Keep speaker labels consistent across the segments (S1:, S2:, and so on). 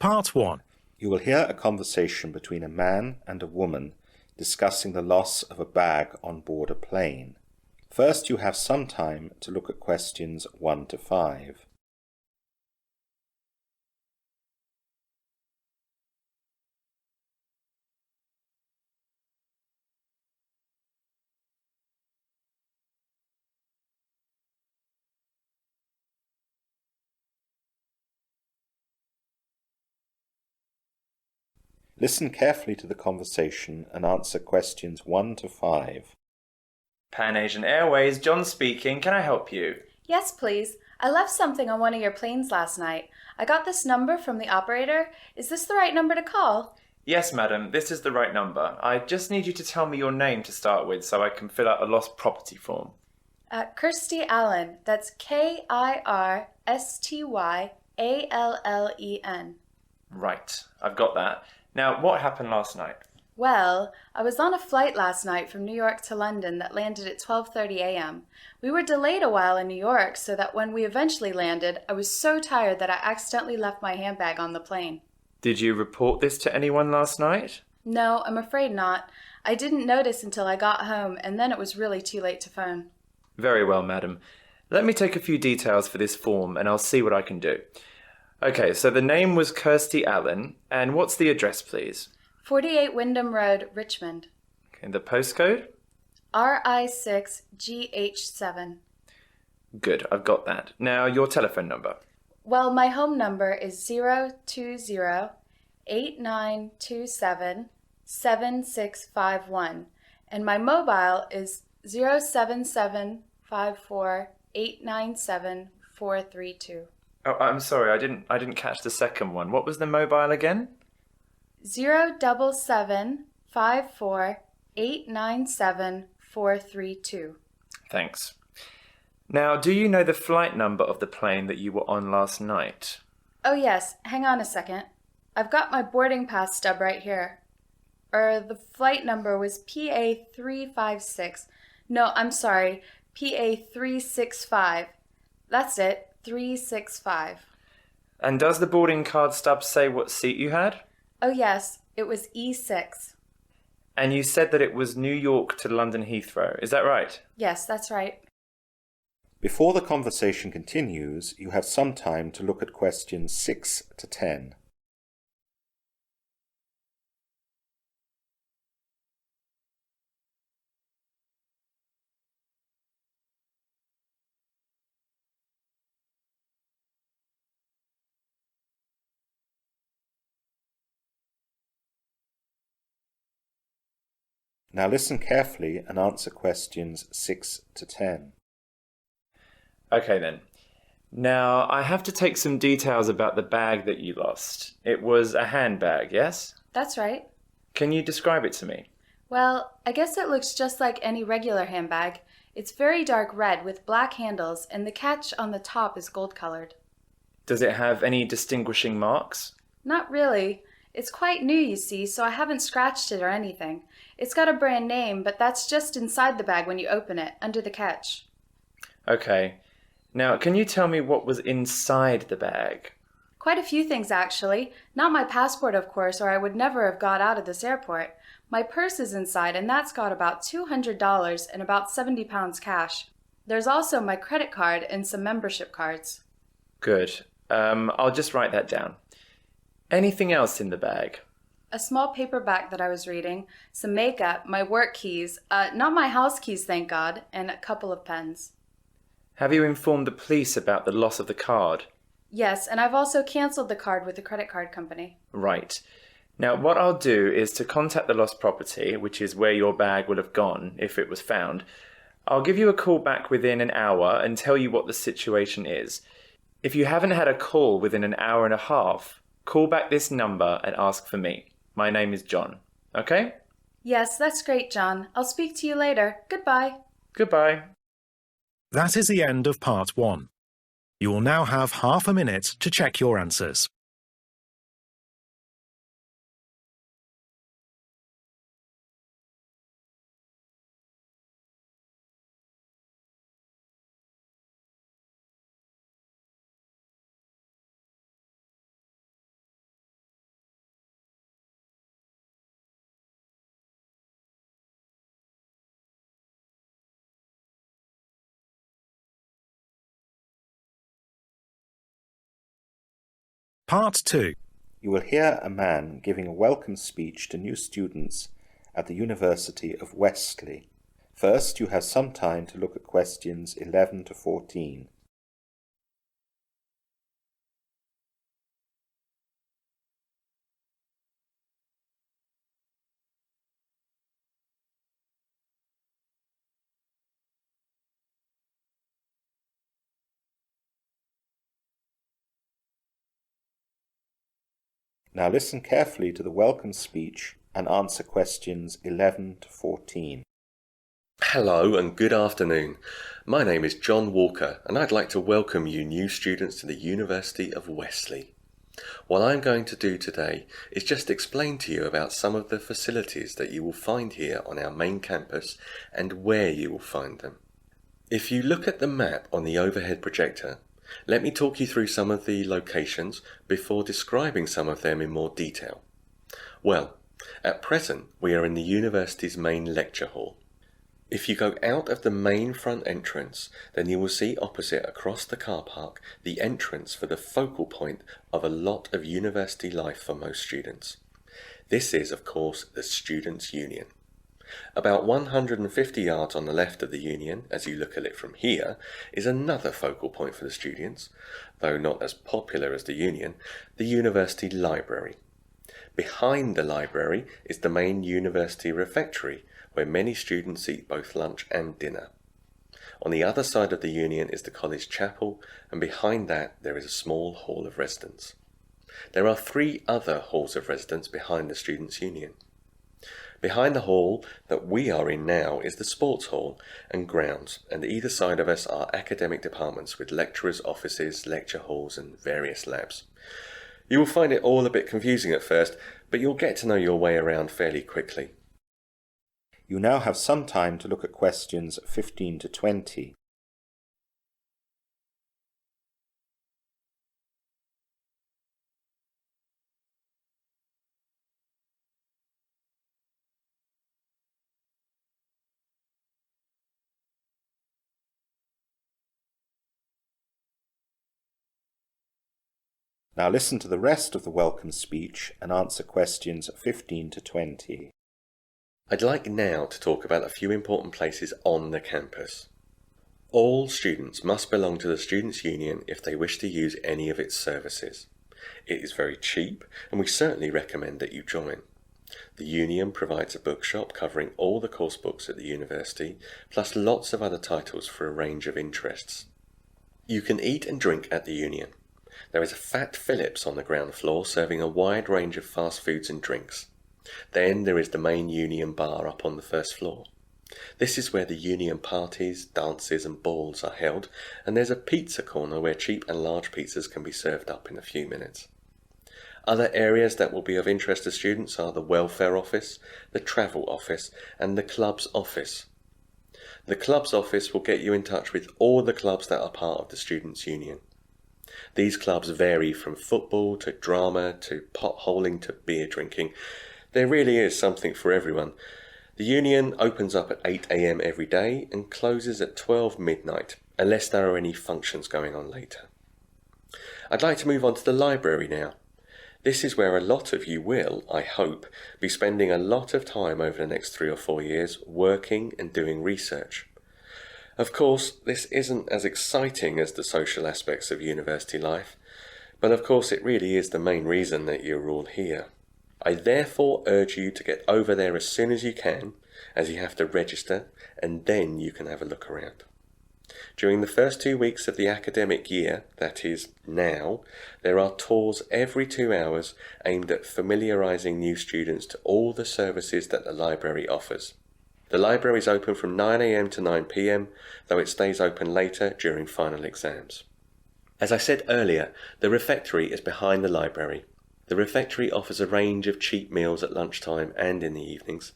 S1: Part 1.
S2: You will hear a conversation between a man and a woman discussing the loss of a bag on board a plane. First, you have some time to look at questions 1 to 5. Listen carefully to the conversation and answer questions 1 to 5.
S3: Pan Asian Airways, John speaking. Can I help you?
S4: Yes, please. I left something on one of your planes last night. I got this number from the operator. Is this the right number to call?
S3: Yes, madam, this is the right number. I just need you to tell me your name to start with so I can fill out a lost property form.
S4: Kirsty Allen. That's Kirstyanlen.
S3: Right, I've got that. Now, what happened last night?
S4: Well, I was on a flight last night from New York to London that landed at 12:30 a.m. We were delayed a while in New York, so that when we eventually landed, I was so tired that I accidentally left my handbag on the plane.
S3: Did you report this to anyone last night?
S4: No, I'm afraid not. I didn't notice until I got home, and then it was really too late to phone.
S3: Very well, madam. Let me take a few details for this form and I'll see what I can do. Okay, so the name was Kirsty Allen, and what's the address, please?
S4: 48 Wyndham Road, Richmond.
S3: Okay, the postcode?
S4: RI6GH7.
S3: Good, I've got that. Now, your telephone number.
S4: Well, my home number is 020-8927-7651, and my mobile is 077-54-897-432.
S3: Oh, I'm sorry, I didn't catch the second one. What was the mobile again?
S4: 077-54-897-432.
S3: Thanks. Now, do you know the flight number of the plane that you were on last night?
S4: Oh yes, hang on a second. I've got my boarding pass stub right here. The flight number was PA356. No, I'm sorry, PA365. That's it, 365.
S3: And does the boarding card stub say what seat you had?
S4: Oh yes, it was E6.
S3: And you said that it was New York to London Heathrow, is that right?
S4: Yes, that's right.
S2: Before the conversation continues, you have some time to look at questions 6 to 10. Now listen carefully and answer questions 6 to 10.
S3: Okay then. Now, I have to take some details about the bag that you lost. It was a handbag, yes?
S4: That's right.
S3: Can you describe it to me?
S4: Well, I guess it looks just like any regular handbag. It's very dark red with black handles, and the catch on the top is gold-colored.
S3: Does it have any distinguishing marks?
S4: Not really. It's quite new, you see, so I haven't scratched it or anything. It's got a brand name, but that's just inside the bag when you open it, under the catch.
S3: Okay. Now, can you tell me what was inside the bag?
S4: Quite a few things, actually. Not my passport, of course, or I would never have got out of this airport. My purse is inside, and that's got about $200 and about 70 pounds cash. There's also my credit card and some membership cards.
S3: Good. I'll just write that down. Anything else in the bag?
S4: A small paperback that I was reading, some makeup, my work keys, not my house keys, thank God, and a couple of pens.
S3: Have you informed the police about the loss of the card?
S4: Yes, and I've also canceled the card with the credit card company.
S3: Right. Now, what I'll do is to contact the lost property, which is where your bag would have gone if it was found. I'll give you a call back within an hour and tell you what the situation is. If you haven't had a call within an hour and a half, call back this number and ask for me. My name is John. Okay?
S4: Yes, that's great, John. I'll speak to you later. Goodbye.
S3: Goodbye.
S1: That is the end of Part 1. You will now have half a minute to check your answers. Part 2.
S2: You will hear a man giving a welcome speech to new students at the University of Wesley. First, you have some time to look at questions 11 to 14. Now listen carefully to the welcome speech and answer questions 11 to 14.
S5: Hello and good afternoon. My name is John Walker and I'd like to welcome you new students to the University of Wesley. What I'm going to do today is just explain to you about some of the facilities that you will find here on our main campus and where you will find them. If you look at the map on the overhead projector, let me talk you through some of the locations before describing some of them in more detail. Well, at present we are in the university's main lecture hall. If you go out of the main front entrance, then you will see opposite across the car park the entrance for the focal point of a lot of university life for most students. This is, of course, the Students' Union. About 150 yards on the left of the Union, as you look at it from here, is another focal point for the students, though not as popular as the Union, the University Library. Behind the library is the main university refectory, where many students eat both lunch and dinner. On the other side of the Union is the college chapel, and behind that there is a small hall of residence. There are 3 other halls of residence behind the Students' Union. Behind the hall that we are in now is the sports hall and grounds, and either side of us are academic departments with lecturers' offices, lecture halls and various labs. You will find it all a bit confusing at first, but you'll get to know your way around fairly quickly.
S2: You now have some time to look at questions 15 to 20. Now listen to the rest of the welcome speech and answer questions 15 to 20.
S5: I'd like now to talk about a few important places on the campus. All students must belong to the Students' Union if they wish to use any of its services. It is very cheap and we certainly recommend that you join. The Union provides a bookshop covering all the course books at the university, plus lots of other titles for a range of interests. You can eat and drink at the Union. There is a Fat Phillips on the ground floor serving a wide range of fast foods and drinks. Then there is the main Union bar up on the first floor. This is where the Union parties, dances and balls are held, and there's a pizza corner where cheap and large pizzas can be served up in a few minutes. Other areas that will be of interest to students are the welfare office, the travel office and the club's office. The club's office will get you in touch with all the clubs that are part of the Students' Union. These clubs vary from football to drama to potholing to beer drinking. There really is something for everyone. The Union opens up at 8 AM every day and closes at 12 midnight, unless there are any functions going on later. I'd like to move on to the library now. This is where a lot of you will, I hope, be spending a lot of time over the next 3 or 4 years working and doing research. Of course, this isn't as exciting as the social aspects of university life, but of course it really is the main reason that you're all here. I therefore urge you to get over there as soon as you can, as you have to register, and then you can have a look around. During the first 2 weeks of the academic year, that is, now, there are tours every 2 hours aimed at familiarising new students to all the services that the library offers. The library is open from 9 AM to 9 PM, though it stays open later during final exams. As I said earlier, the refectory is behind the library. The refectory offers a range of cheap meals at lunchtime and in the evenings.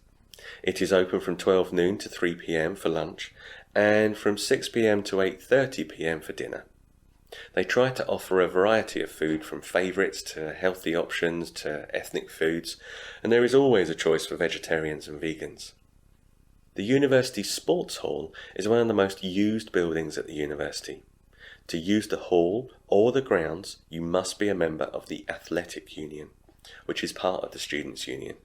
S5: It is open from 12 noon to 3 PM for lunch, and from 6 PM to 8:30 PM for dinner. They try to offer a variety of food from favourites to healthy options to ethnic foods, and there is always a choice for vegetarians and vegans. The university sports hall is one of the most used buildings at the university. To use the hall or the grounds, you must be a member of the athletic union, which is part of the students' union.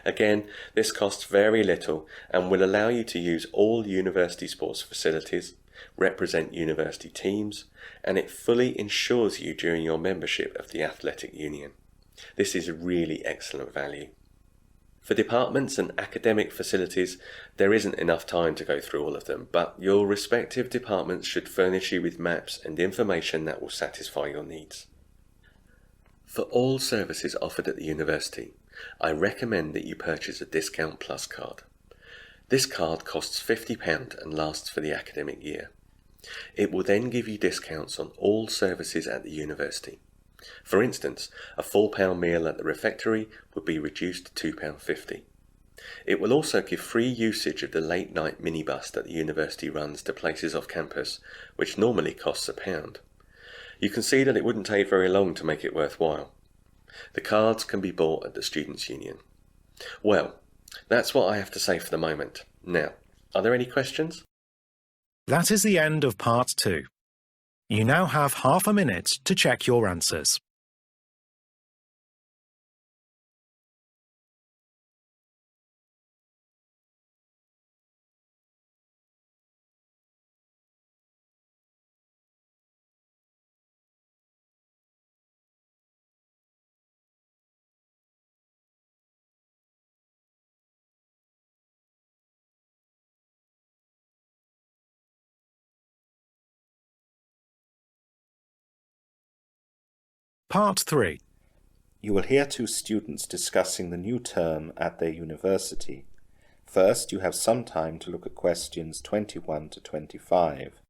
S5: Again, this costs very little and will allow you to use all university sports facilities, represent university teams, and it fully insures you during your membership of the athletic union. This is really excellent value. For departments and academic facilities, there isn't enough time to go through all of them, but your respective departments should furnish you with maps and information that will satisfy your needs. For all services offered at the university, I recommend that you purchase a Discount Plus card. This card costs £50 and lasts for the academic year. It will then give you discounts on all services at the university. For instance, a £4 meal at the refectory would be reduced to £2.50. It will also give free usage of the late night minibus that the university runs to places off campus, which normally costs £1. You can see that it wouldn't take very long to make it worthwhile. The cards can be bought at the Students' Union. Well, that's what I have to say for the moment. Now, are there any questions?
S1: That is the end of part 2. You now have half a minute to check your answers. Part 3.
S2: You will hear two students discussing the new term at their university. First, you have some time to look at questions 21 to 25.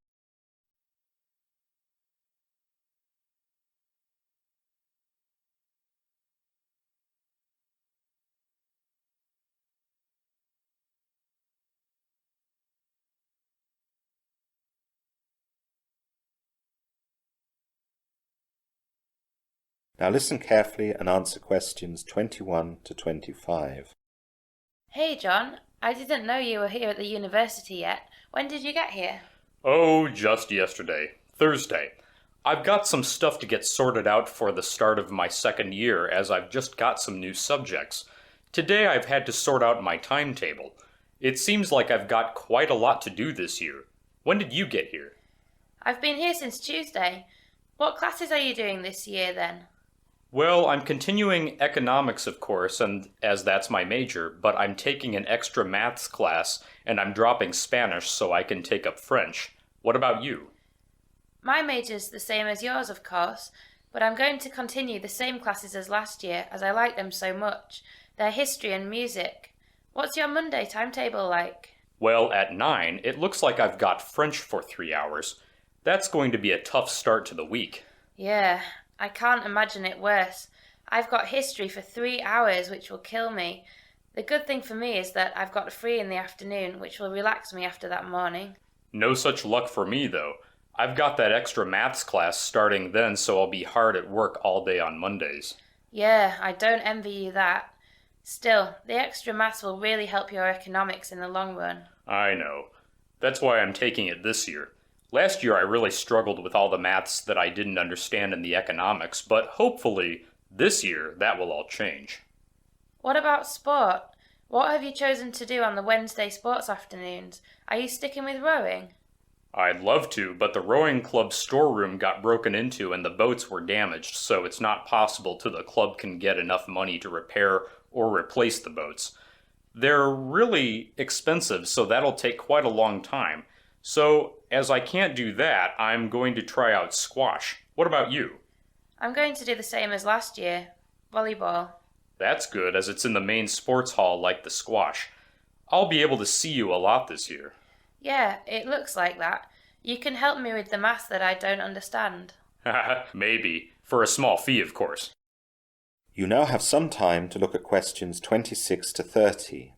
S2: Now listen carefully and answer questions 21 to 25.
S6: Hey John, I didn't know you were here at the university yet. When did you get here?
S7: Oh, just yesterday. Thursday. I've got some stuff to get sorted out for the start of my second year, as I've just got some new subjects. Today I've had to sort out my timetable. It seems like I've got quite a lot to do this year. When did you get here?
S6: I've been here since Tuesday. What classes are you doing this year then?
S7: Well, I'm continuing economics, of course, and as that's my major, but I'm taking an extra maths class, and I'm dropping Spanish so I can take up French. What about you?
S6: My major's the same as yours, of course, but I'm going to continue the same classes as last year, as I like them so much. They're history and music. What's your Monday timetable like?
S7: Well, at 9, it looks like I've got French for 3 hours. That's going to be a tough start to the week.
S6: Yeah, I can't imagine it worse. I've got history for 3 hours, which will kill me. The good thing for me is that I've got free in the afternoon, which will relax me after that morning.
S7: No such luck for me, though. I've got that extra maths class starting then, so I'll be hard at work all day on Mondays.
S6: Yeah, I don't envy you that. Still, the extra maths will really help your economics in the long run.
S7: I know. That's why I'm taking it this year. Last year I really struggled with all the maths that I didn't understand in the economics, but hopefully this year that will all change.
S6: What about sport? What have you chosen to do on the Wednesday sports afternoons? Are you sticking with rowing?
S7: I'd love to, but the rowing club storeroom got broken into and the boats were damaged, so it's not possible till the club can get enough money to repair or replace the boats. They're really expensive, so that'll take quite a long time. So, as I can't do that, I'm going to try out squash. What about you?
S6: I'm going to do the same as last year. Volleyball.
S7: That's good, as it's in the main sports hall like the squash. I'll be able to see you a lot this year.
S6: Yeah, it looks like that. You can help me with the maths that I don't understand.
S7: Maybe. For a small fee, of course.
S2: You now have some time to look at questions 26 to 30.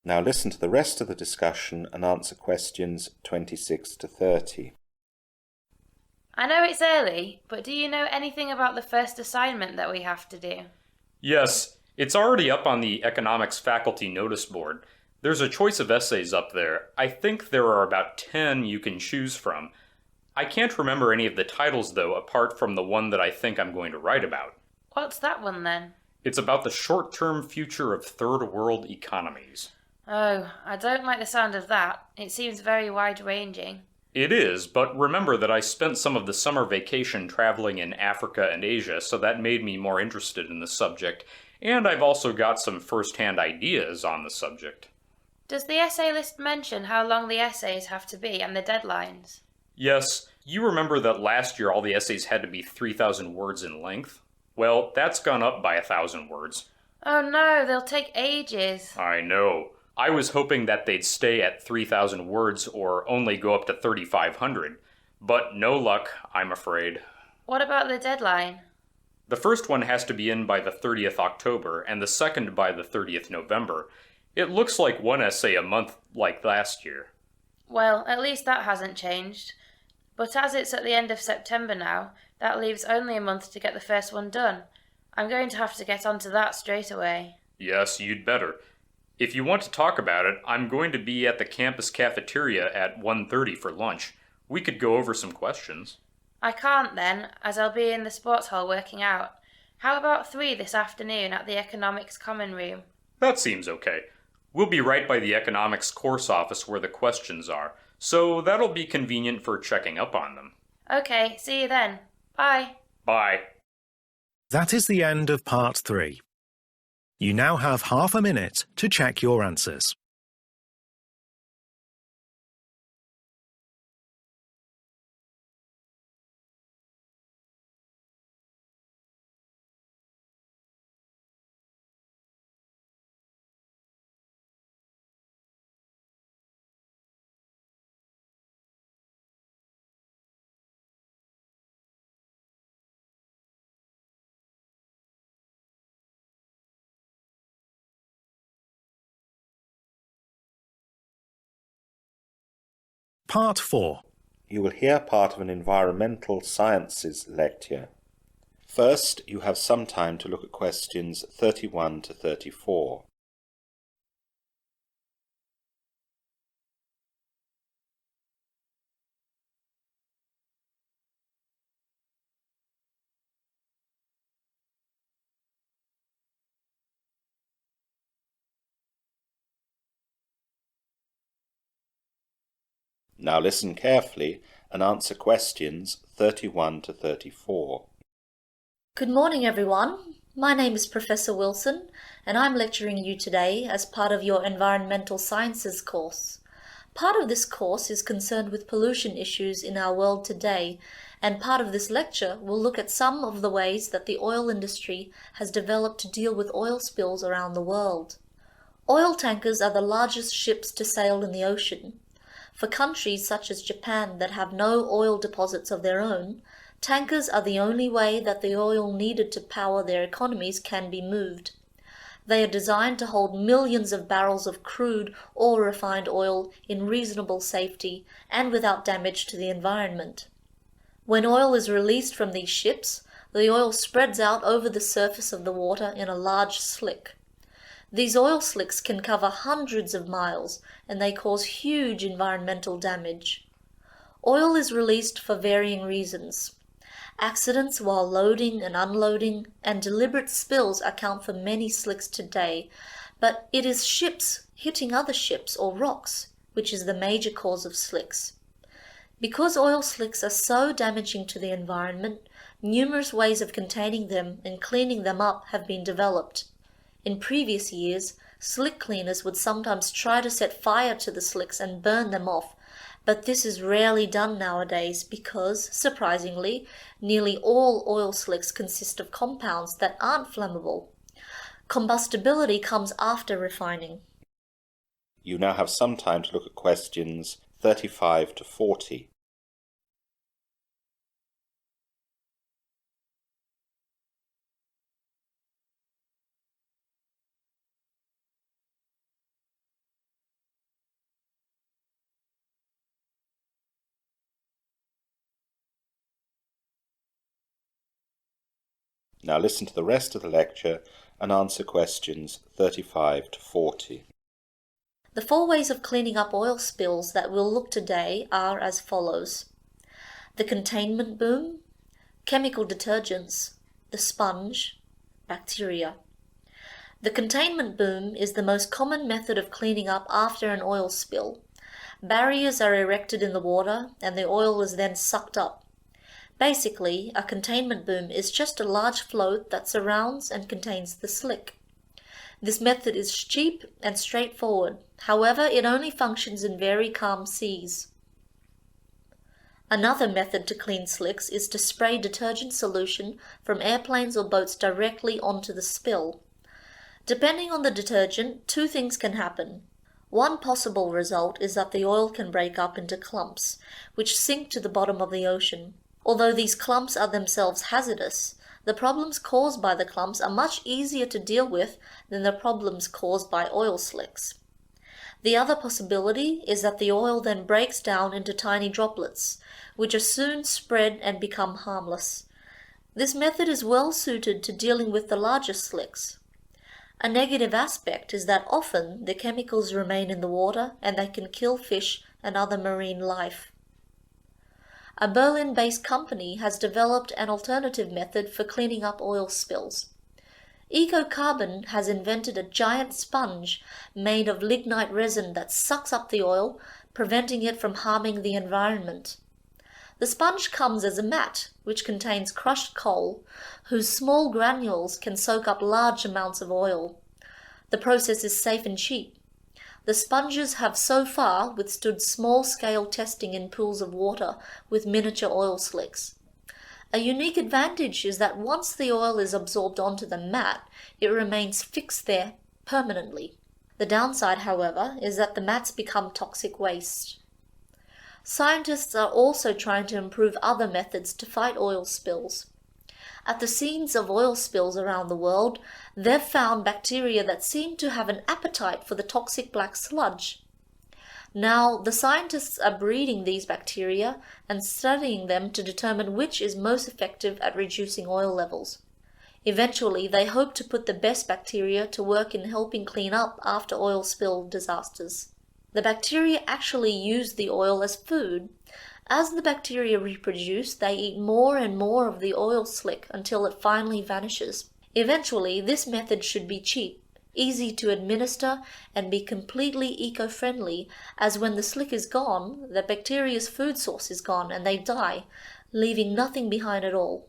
S2: Now listen to the rest of the discussion and answer questions 26 to 30.
S6: I know it's early, but do you know anything about the first assignment that we have to do?
S7: Yes, it's already up on the economics faculty notice board. There's a choice of essays up there. I think there are about 10 you can choose from. I can't remember any of the titles, though, apart from the one that I think I'm going to write about.
S6: What's that one then?
S7: It's about the short-term future of third-world economies.
S6: Oh, I don't like the sound of that. It seems very wide-ranging.
S7: It is, but remember that I spent some of the summer vacation traveling in Africa and Asia, so that made me more interested in the subject, and I've also got some first-hand ideas on the subject.
S6: Does the essay list mention how long the essays have to be and the deadlines?
S7: Yes, you remember that last year all the essays had to be 3,000 words in length? Well, that's gone up by 1,000 words.
S6: Oh no, they'll take ages.
S7: I know. I was hoping that they'd stay at 3,000 words or only go up to 3,500. But no luck, I'm afraid.
S6: What about the deadline?
S7: The first one has to be in by the 30th October, and the second by the 30th November. It looks like one essay a month like last year.
S6: Well, at least that hasn't changed. But as it's at the end of September now, that leaves only a month to get the first one done. I'm going to have to get onto that straight away.
S7: Yes, you'd better. If you want to talk about it, I'm going to be at the campus cafeteria at 1:30 for lunch. We could go over some questions.
S6: I can't then, as I'll be in the sports hall working out. How about 3 this afternoon at the economics common room?
S7: That seems okay. We'll be right by the economics course office where the questions are, so that'll be convenient for checking up on them.
S6: Okay, see you then. Bye.
S7: Bye.
S1: That is the end of part 3. You now have half a minute to check your answers. Part 4.
S2: You will hear part of an environmental sciences lecture. First, you have some time to look at questions 31 to 34. Now listen carefully and answer questions 31 to 34.
S8: Good morning, everyone. My name is Professor Wilson, and I'm lecturing you today as part of your Environmental Sciences course. Part of this course is concerned with pollution issues in our world today, and part of this lecture will look at some of the ways that the oil industry has developed to deal with oil spills around the world. Oil tankers are the largest ships to sail in the ocean. For countries such as Japan that have no oil deposits of their own, tankers are the only way that the oil needed to power their economies can be moved. They are designed to hold millions of barrels of crude or refined oil in reasonable safety and without damage to the environment. When oil is released from these ships, the oil spreads out over the surface of the water in a large slick. These oil slicks can cover hundreds of miles, and they cause huge environmental damage. Oil is released for varying reasons. Accidents while loading and unloading and deliberate spills account for many slicks today, but it is ships hitting other ships or rocks which is the major cause of slicks. Because oil slicks are so damaging to the environment, numerous ways of containing them and cleaning them up have been developed. In previous years, slick cleaners would sometimes try to set fire to the slicks and burn them off, but this is rarely done nowadays because, surprisingly, nearly all oil slicks consist of compounds that aren't flammable. Combustibility comes after refining.
S2: You now have some time to look at questions 35 to 40. Now listen to the rest of the lecture and answer questions 35 to 40.
S8: The 4 ways of cleaning up oil spills that we'll look today are as follows: the containment boom, chemical detergents, the sponge, bacteria. The containment boom is the most common method of cleaning up after an oil spill. Barriers are erected in the water and the oil is then sucked up. Basically, a containment boom is just a large float that surrounds and contains the slick. This method is cheap and straightforward. However, it only functions in very calm seas. Another method to clean slicks is to spray detergent solution from airplanes or boats directly onto the spill. Depending on the detergent, 2 things can happen. One possible result is that the oil can break up into clumps, which sink to the bottom of the ocean. Although these clumps are themselves hazardous, the problems caused by the clumps are much easier to deal with than the problems caused by oil slicks. The other possibility is that the oil then breaks down into tiny droplets, which are soon spread and become harmless. This method is well suited to dealing with the larger slicks. A negative aspect is that often the chemicals remain in the water and they can kill fish and other marine life. A Berlin-based company has developed an alternative method for cleaning up oil spills. EcoCarbon has invented a giant sponge made of lignite resin that sucks up the oil, preventing it from harming the environment. The sponge comes as a mat, which contains crushed coal, whose small granules can soak up large amounts of oil. The process is safe and cheap. The sponges have so far withstood small-scale testing in pools of water with miniature oil slicks. A unique advantage is that once the oil is absorbed onto the mat, it remains fixed there permanently. The downside, however, is that the mats become toxic waste. Scientists are also trying to improve other methods to fight oil spills. At the scenes of oil spills around the world, they've found bacteria that seem to have an appetite for the toxic black sludge. Now, the scientists are breeding these bacteria and studying them to determine which is most effective at reducing oil levels. Eventually, they hope to put the best bacteria to work in helping clean up after oil spill disasters. The bacteria actually use the oil as food. As the bacteria reproduce, they eat more and more of the oil slick until it finally vanishes. Eventually, this method should be cheap, easy to administer, and be completely eco-friendly, as when the slick is gone, the bacteria's food source is gone and they die, leaving nothing behind at all.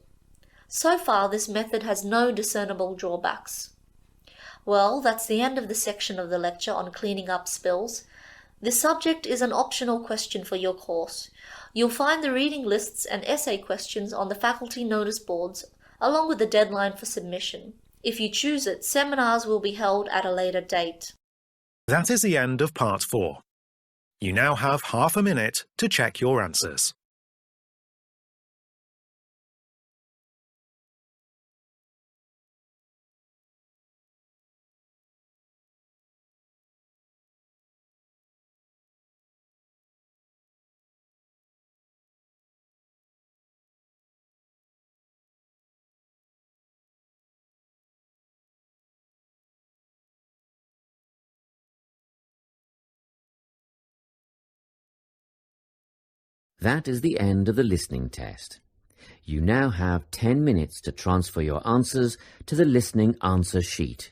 S8: So far, this method has no discernible drawbacks. Well, that's the end of the section of the lecture on cleaning up spills. This subject is an optional question for your course. You'll find the reading lists and essay questions on the faculty notice boards, along with the deadline for submission. If you choose it, seminars will be held at a later date.
S1: That is the end of part 4. You now have half a minute to check your answers.
S9: That is the end of the listening test. You now have 10 minutes to transfer your answers to the listening answer sheet.